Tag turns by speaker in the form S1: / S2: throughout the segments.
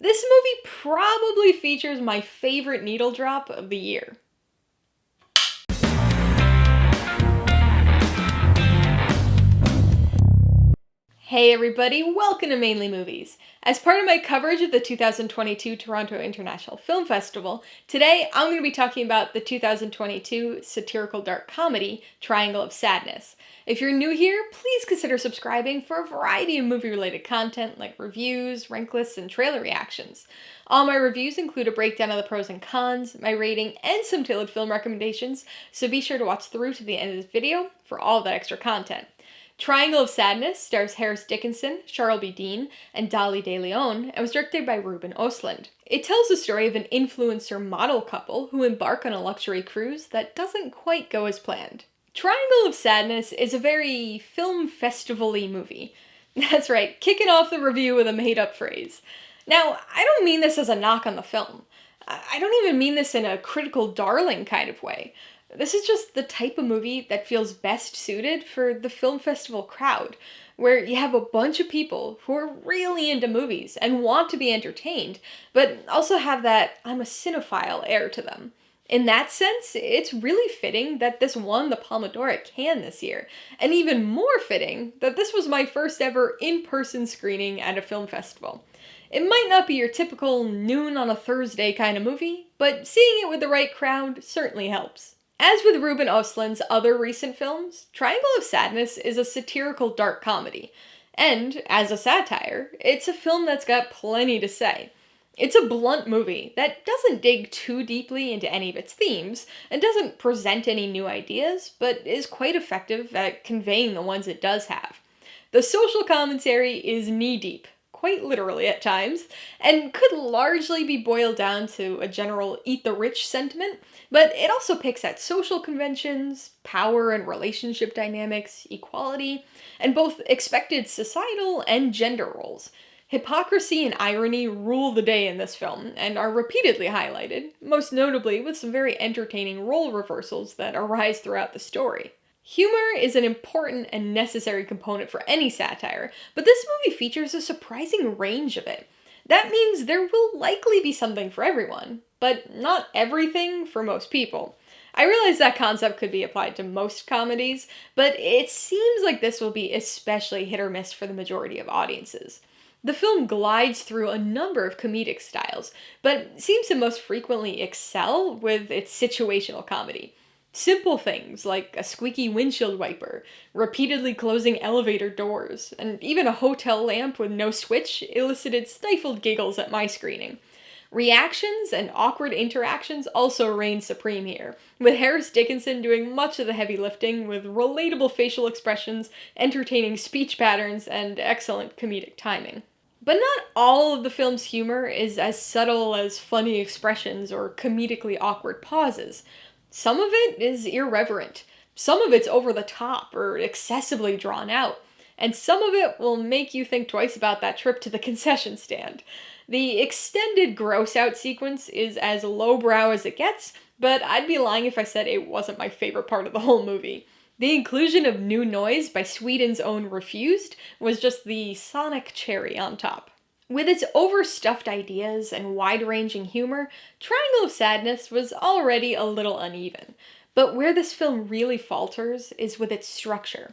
S1: This movie probably features my favorite needle drop of the year. Hey everybody, welcome to Mainely Movies. As part of my coverage of the 2022 Toronto International Film Festival, today I'm going to be talking about the 2022 satirical dark comedy, Triangle of Sadness. If you're new here, please consider subscribing for a variety of movie-related content like reviews, rank lists, and trailer reactions. All my reviews include a breakdown of the pros and cons, my rating, and some tailored film recommendations, so be sure to watch through to the end of this video for all of that extra content. Triangle of Sadness stars Dickinson, Charlbi and Dolly and was directed by Ruben Östlund. It tells the story of an influencer model couple who embark on a luxury cruise that doesn't quite go as planned. Triangle of Sadness is a very film festival-y movie. That's right, kicking off the review with a made-up phrase. Now, I don't mean this as a knock on the film. I don't even mean this in a critical darling kind of way. This is just the type of movie that feels best suited for the film festival crowd, where you have a bunch of people who are really into movies and want to be entertained, but also have that I'm a cinephile air to them. In that sense, it's really fitting that this won the Palme d'Or at Cannes this year, and even more fitting that this was my first ever in-person screening at a film festival. It might not be your typical noon on a Thursday kind of movie, but seeing it with the right crowd certainly helps. As with Ruben Östlund's other recent films, Triangle of Sadness is a satirical dark comedy. And, as a satire, it's a film that's got plenty to say. It's a blunt movie that doesn't dig too deeply into any of its themes, and doesn't present any new ideas, but is quite effective at conveying the ones it does have. The social commentary is knee-deep, quite literally at times, and could largely be boiled down to a general eat the rich sentiment, but it also picks at social conventions, power and relationship dynamics, equality, and both expected societal and gender roles. Hypocrisy and irony rule the day in this film, and are repeatedly highlighted, most notably with some very entertaining role reversals that arise throughout the story. Humor is an important and necessary component for any satire, but this movie features a surprising range of it. That means there will likely be something for everyone, but not everything for most people. I realize that concept could be applied to most comedies, but it seems like this will be especially hit or miss for the majority of audiences. The film glides through a number of comedic styles, but seems to most frequently excel with its situational comedy. Simple things like a squeaky windshield wiper, repeatedly closing elevator doors, and even a hotel lamp with no switch elicited stifled giggles at my screening. Reactions and awkward interactions also reign supreme here, with Dickinson doing much of the heavy lifting with relatable facial expressions, entertaining speech patterns, and excellent comedic timing. But not all of the film's humor is as subtle as funny expressions or comedically awkward pauses. Some of it is irreverent, some of it's over the top or excessively drawn out, and some of it will make you think twice about that trip to the concession stand. The extended gross-out sequence is as lowbrow as it gets, but I'd be lying if I said it wasn't my favorite part of the whole movie. The inclusion of new noise by Sweden's own Refused was just the sonic cherry on top. With its overstuffed ideas and wide-ranging humor, Triangle of Sadness was already a little uneven. But where this film really falters is with its structure.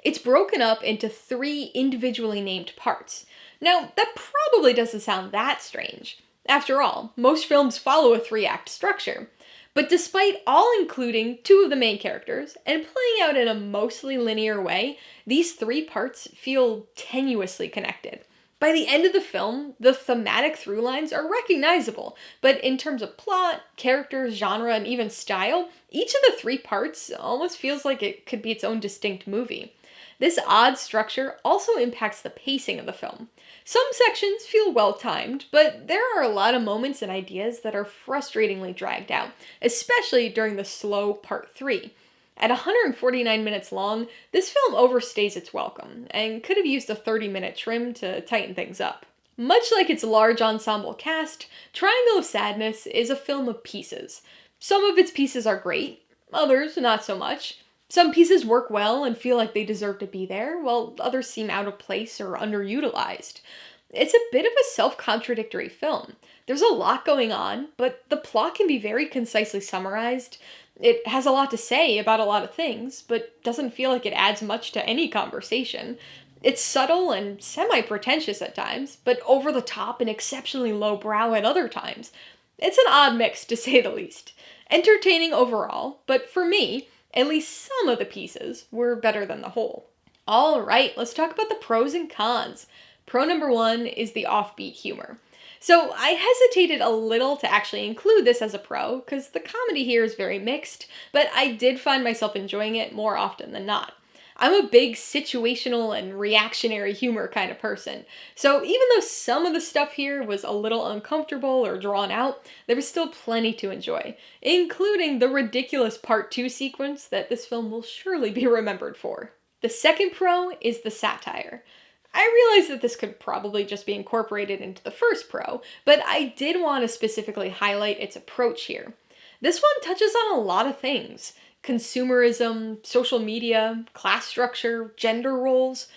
S1: It's broken up into 3 individually named parts. Now, that probably doesn't sound that strange. After all, most films follow a 3-act structure. But despite all including 2 of the main characters, and playing out in a mostly linear way, these 3 parts feel tenuously connected. By the end of the film, the thematic through lines are recognizable, but in terms of plot, characters, genre, and even style, each of the 3 parts almost feels like it could be its own distinct movie. This odd structure also impacts the pacing of the film. Some sections feel well-timed, but there are a lot of moments and ideas that are frustratingly dragged out, especially during the slow Part 3. At 149 minutes long, this film overstays its welcome, and could have used a 30-minute trim to tighten things up. Much like its large ensemble cast, Triangle of Sadness is a film of pieces. Some of its pieces are great, others not so much. Some pieces work well and feel like they deserve to be there, while others seem out of place or underutilized. It's a bit of a self-contradictory film. There's a lot going on, but the plot can be very concisely summarized. It has a lot to say about a lot of things, but doesn't feel like it adds much to any conversation. It's subtle and semi-pretentious at times, but over the top and exceptionally lowbrow at other times. It's an odd mix, to say the least. Entertaining overall, but for me, at least some of the pieces were better than the whole. Alright, let's talk about the pros and cons. Pro number 1 is the offbeat humor. So I hesitated a little to actually include this as a pro, because the comedy here is very mixed, but I did find myself enjoying it more often than not. I'm a big situational and reactionary humor kind of person, so even though some of the stuff here was a little uncomfortable or drawn out, there was still plenty to enjoy, including the ridiculous Part 2 sequence that this film will surely be remembered for. The second pro is the satire. I realize that this could probably just be incorporated into the first pro, but I did want to specifically highlight its approach here. This one touches on a lot of things. Consumerism, social media, class structure, gender roles.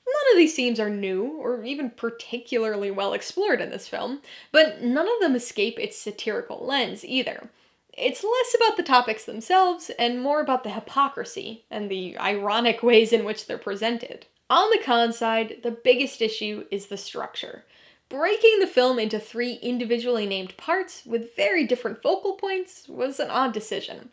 S1: None of these themes are new, or even particularly well explored in this film, but none of them escape its satirical lens either. It's less about the topics themselves, and more about the hypocrisy, and the ironic ways in which they're presented. On the con side, the biggest issue is the structure. Breaking the film into 3 individually named parts with very different focal points was an odd decision.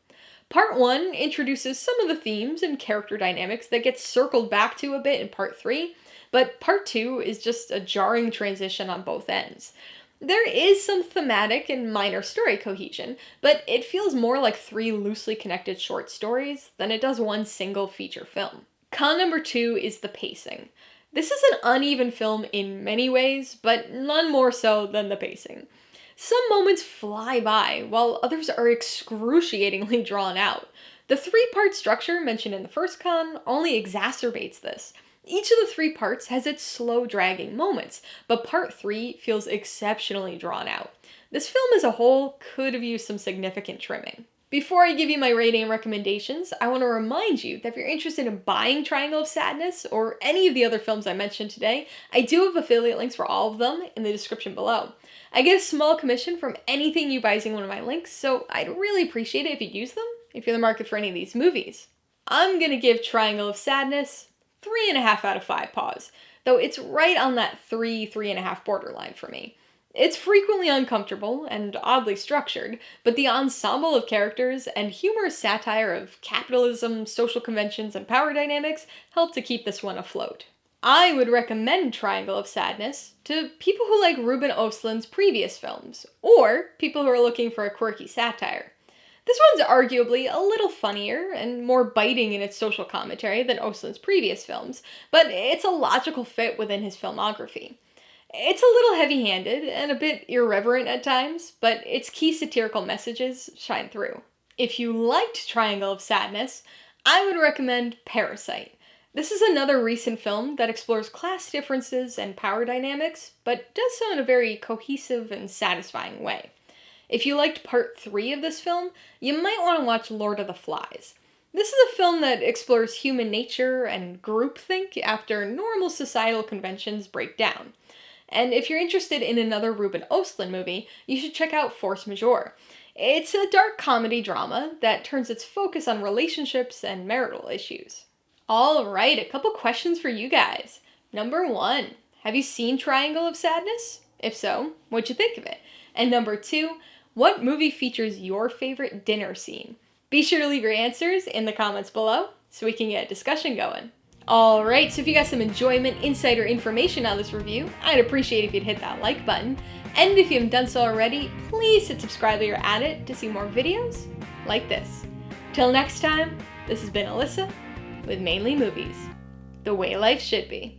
S1: Part 1 introduces some of the themes and character dynamics that get circled back to a bit in Part 3, but Part 2 is just a jarring transition on both ends. There is some thematic and minor story cohesion, but it feels more like 3 loosely connected short stories than it does one single feature film. Con number 2 is the pacing. This is an uneven film in many ways, but none more so than the pacing. Some moments fly by, while others are excruciatingly drawn out. The 3-part structure mentioned in the first con only exacerbates this. Each of the 3 parts has its slow dragging moments, but part 3 feels exceptionally drawn out. This film as a whole could have used some significant trimming. Before I give you my rating and recommendations, I want to remind you that if you're interested in buying Triangle of Sadness or any of the other films I mentioned today, I do have affiliate links for all of them in the description below. I get a small commission from anything you buy using one of my links, so I'd really appreciate it if you'd use them if you're in the market for any of these movies. I'm gonna give Triangle of Sadness 3.5 out of 5 paws, though it's right on that 3.5 borderline for me. It's frequently uncomfortable and oddly structured, but the ensemble of characters and humorous satire of capitalism, social conventions, and power dynamics help to keep this one afloat. I would recommend Triangle of Sadness to people who like Ruben Östlund's previous films, or people who are looking for a quirky satire. This one's arguably a little funnier and more biting in its social commentary than Östlund's previous films, but it's a logical fit within his filmography. It's a little heavy-handed and a bit irreverent at times, but its key satirical messages shine through. If you liked Triangle of Sadness, I would recommend Parasite. This is another recent film that explores class differences and power dynamics, but does so in a very cohesive and satisfying way. If you liked Part 3 of this film, you might want to watch Lord of the Flies. This is a film that explores human nature and groupthink after normal societal conventions break down. And if you're interested in another Ruben Östlund movie, you should check out Force Majeure. It's a dark comedy drama that turns its focus on relationships and marital issues. Alright, a couple questions for you guys. Number 1, have you seen Triangle of Sadness? If so, what'd you think of it? And number 2, what movie features your favorite dinner scene? Be sure to leave your answers in the comments below so we can get a discussion going. Alright, so if you got some enjoyment, insight, or information on this review, I'd appreciate if you'd hit that like button. And if you haven't done so already, please hit subscribe while you're at it to see more videos like this. Till next time, this has been Alyssa with Mainly Movies, the way life should be.